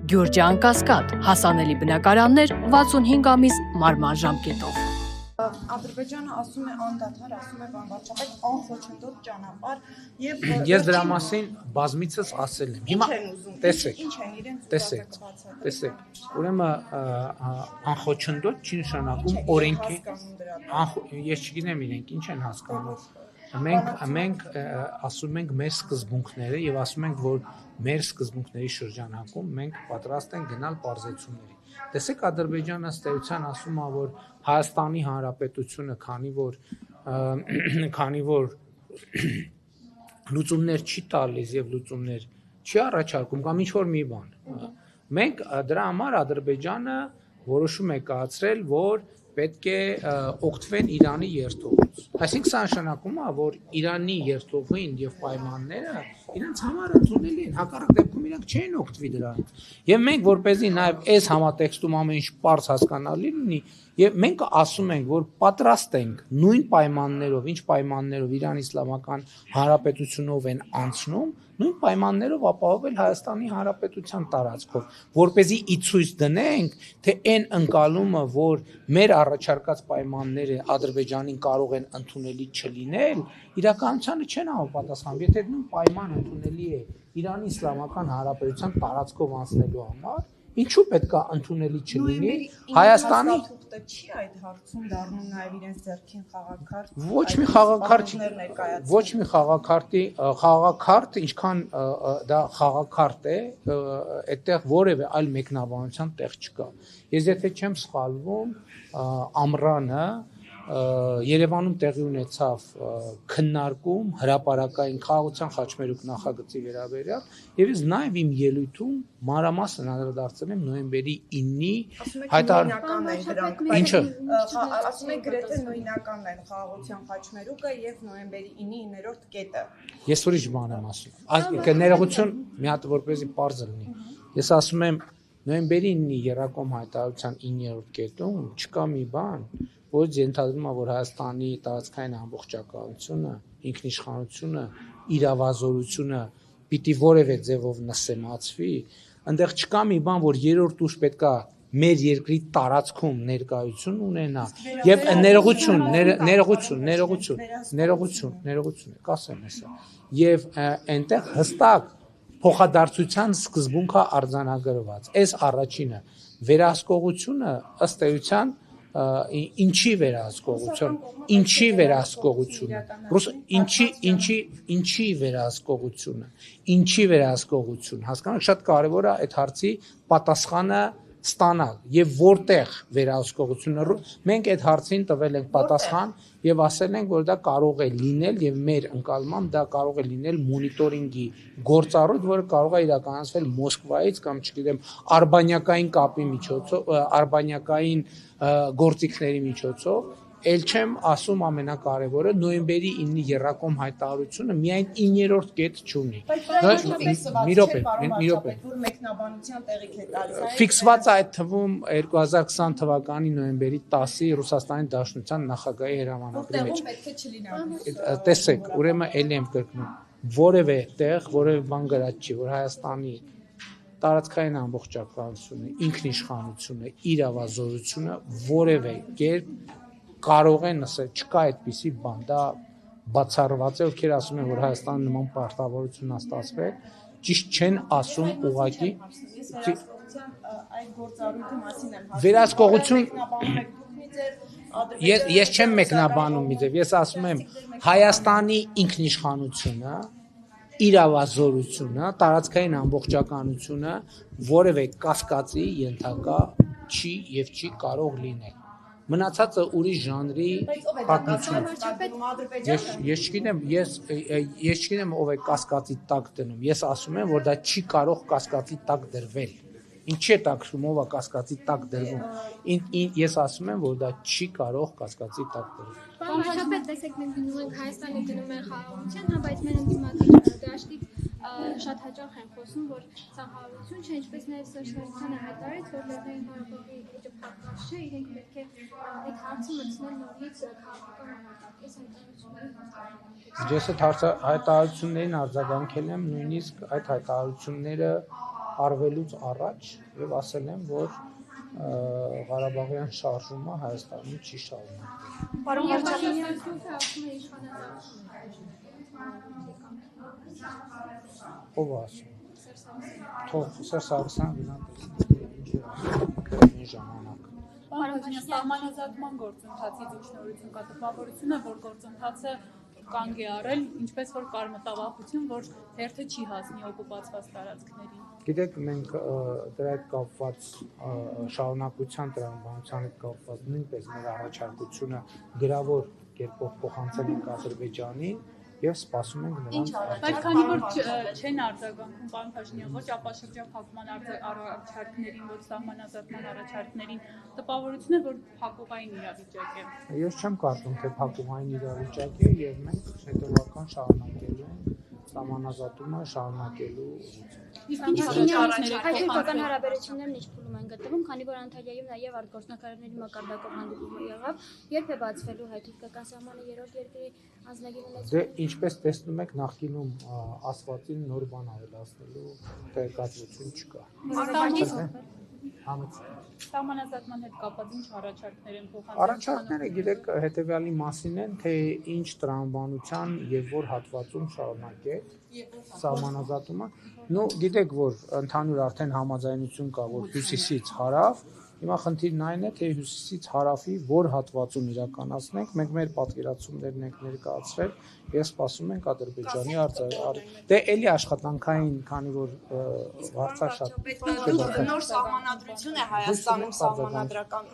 Գյուրջան Կասկադ, հասանելի բնակարաններ 65 ամիս մարման ժամկետով։ Ադրբեջանը ասում է անդադար, ասում է բանվարչապետ անխոչնդոտ ճանապարհ եւ ես դրա մասին բազմիցս ասել եմ։ Հիմա տեսեք, ինչ են իրենց տեսեք։ Ուրեմն անխոչնդոտ չի նշանակում օրենքի ես չգիտեմ իրենք ինչ են հասկանում։ Մենք ասում ենք մեր սկզբունքները եւ ասում ենք, որ մեր սկզբունքների շրջանակում մենք պատրաստ ենք գնալ պարզեցումների։ Տեսեք, Ադրբեջանը ըստ էության ասում է, որ Հայաստանի Հանրապետությունը, քանի որ լուծումներ չի տալիս եւ լուծումներ չի առաջարկում կամ ինչ որ մի բան։ Մենք դրա համար Ադրբեջանը որոշում է կայացրել, որ պետք է օգտվեն Իրանի երթուղուց։ Այսինքն սա նշանակում է, որ Իրանի երթուղին եւ պայմանները իրենց համար ընդունելի են, հակառակ դեպքում իրենք չեն օգտվի դրանից։ Եվ մենք որպեսզի նաեւ այս համատեքստում ամեն ինչ པարզ հասկանալի լինի, եւ մենք ասում ենք, որ պատրաստ ենք նույն պայմաններով, ինչ պայմաններով Իրան Իսլամական Հանրապետությունով են անցնում, նույն պայմաններով ապահովել Հայաստանի Հանրապետության տարածքով, որպեսզի ի ցույց դնենք, թե այն ընկալումը, որ մեր առաջարկած պայմանները Ադրբեջանին կարող են ընդունելի չլինել, իրականությանը չեն համապատասխանում։ Եթե նույն պայման ընդունելի է Իրանի Իսլամական Հանրապետության տարածքով անցնելու համար, ինչու պետք է ընդունելի չլինի Հայաստանի չի այդ հարցում դառնում նաև իրենց ձեռքին խաղակարդ ոչ մի խաղակարդ ինչքան դա խաղակարդ է այդտեղ որևէ այլ մեկնաբանության տեղ չկա ես եթե չեմ սխալվում ամռանը Երևանում տեղի ունեցավ քննարկում հրապարակային խաղաղության խաչմերուկ նախագծի վերաբերյալ եւ ես նաեւ իմ ելույթում մանրամասն անդրադարձել եմ նոյեմբերի 9-ի Ինչը ասում եք գրեթե նույնականն են խաղաղության խաչմերուկը եւ նոյեմբերի 9-ի 9-րդ կետը ես ուրիշ բան եմ ասում ներողություն մի հատ որպեսզի པարզ լինի ես ասում եմ նոյեմբերի 9-ի Երակոմ հայտարարության 9-րդ կետում չկա մի բան որ ենթադրում է, որ Հայաստանի տարածքային ամբողջականությունը, ինքնիշխանությունը, իրավազորությունը պիտի որևէ ձևով նսեմացվի, այնտեղ չկա մի բան, որ երրորդ ուժ պետքա մեր երկրի տարածքում ներկայություն ունենա եւ ներողություն, կասեմ հեսա։ Եվ այնտեղ հստակ փոխադարձության սկզբունքը արձանագրված։ Այս առաջինը վերահսկողությունը ըստ էության ինչի վերահսկողությունը հասկանաք շատ կարևոր է այդ հարցի պատասխանը ստանալ եւ որտեղ վերահսկողությունը մենք այդ հարցին տվել ենք պատասխան եւ ասել ենք որ դա կարող է լինել եւ մեր ընկալմամբ դա կարող է լինել մոնիտորինգի գործառույթ որը կարող է իրականացվել Մոսկվայից կամ չգիտեմ արբանյակային կապի միջոցով արբանյակային գործիքների միջոցով ել չեմ ասում ամենակարևորը նոյեմբերի 9-ի Երակոմ հայտարարությունը միայն 9-րդ կետ չունի մի րոպե որ մեկնաբանության տեղիք է տալիս ֆիքսված այդ թվում 2020 թվականի նոյեմբերի 10-ի Ռուսաստանի Դաշնության նախագահի հրամանագրի մեջ պետք է չլինի տեսեք ուրեմն ելի եմ կրկնում որևէ տեղ որևէ բան գրած չի որ Հայաստանի տարածքային ամբողջականությունը ինքնիշխանությունը իրավազորությունը որևէ կերպ կարող են ասել չկա այդպիսի բան դա բացառված է ովքեր ասում են որ Հայաստանը նման պարտավորություն է ստացվել ճիշտ չեն ասում ուղղակի այդ գործառույթի մասին եմ վերահսկողություն ես չեմ մեկնաբանում մի ձև ես ասում եմ Հայաստանի ինքնիշխանությունը իրավազորությունը տարածքային ամբողջականությունը որևէ կասկածի ենթակա չի եւ չի կարող լինել մնացածը ուրիշ ժանրի պատմություն ես չգիտեմ ով է կասկածի տակ դնում ես ասում եմ որ դա չի կարող կասկածի տակ դրվել ինչի է տակշում ով է կասկածի տակ դրվում ես ասում եմ որ դա չի կարող կասկածի տակ դրվել Բանվարչապետ տեսեք մենք գնում ենք Հայաստանի գնում են խաղաղության հա բայց մեր ընդդիմադիր դաշտիկ շատ հաճախ են խոսում որ սա խաղաղություն չէ ինչպես նաև Սերժ հայտարարեց որ Լեռնային Ղարաբաղի էջը փակված չէ իրենք պետք է այդ հարցը մտցնել նորից քաղաքական Ես այդ հայտարարություններին արձագանքել եմ նույնիսկ այդ հայտարարությունները արվելուց առաջ եւ ասել եմ, որ Ղարաբաղյան շարժումը Հայաստանում չի շարունակվել։ Պարոն վարչապետ, Իշխանությունը ասում է իշխանադարձ։ Ով ասում։ Թող Սերժ Սարգսյանը գնա տեսնի ինչ է ասում այն ժամանակ։ Պարոն Փաշինյան, սահմանազատման գործընթացից ինչ նորություն կա, տպավորություն է, որ գործընթացը կանգ է առել, ինչպես որ կար մտավախություն, որ հերթը չի հասնի օկուպացված տարածքներին։ Գիտեք, մենք դրա հետ կապված շարունակության տրամաբանության հետ կապված նույնպես մեր առաջարկությունը գրավոր կերպով փոխանցել ենք Ադրբեջանին եւ սպասում ենք նրանց։ Բայց քանի որ չեն արձագանքում, պարոն Փաշինյան, ոչ ապաշրջափակման առաջարկներին, ոչ սահմանազատման առաջարկներին, տպավորություն է, որ փակուղային իրավիճակ է։ Ես չեմ կարծում, թե փակուղային իրավիճակ է եւ մենք հետեւական շարունակելու ենք սահմանազատումը շարունակելու Հայ-թուրքական հարաբերություններն ինչ փուլում են գտնվում, քանի որ Անտալիայում նաև արտգործնախարարների մակարդակով հանդիպումը եղավ, երբ է բացվելու հայ-թուրքական սահմանը երրորդ երկրի ազնագիր ունեցումը։ Դե ինչպես տեսնում եք, նախկինում ասվածին նոր բան ավելացնելու տեղեկատվություն չկա։ Սահմանազատման հետ կապված ինչ առաջարկներ են փոխանցել։ Առաջարկները գիտեք հետեւյալի մասին են, թե ինչ տրամաբանության եւ որ հատվածում շարունակել սահմանազատումը։ Ну, գիտեք, որ ընդհանուր արդեն համաձայնություն կա, որ հյուսիսից հարավ, հիմա խնդիրն այն է, թե հյուսիսից հարավի որ հատվածում իրականացնենք, մենք մեր պատկերացումներն ենք ներկայացրել եւ սպասում ենք Ադրբեջանի դե էլի աշխատանքային, քանի որ վարձաշատ նոր սահմանադրություն է Հայաստանում սահմանադրական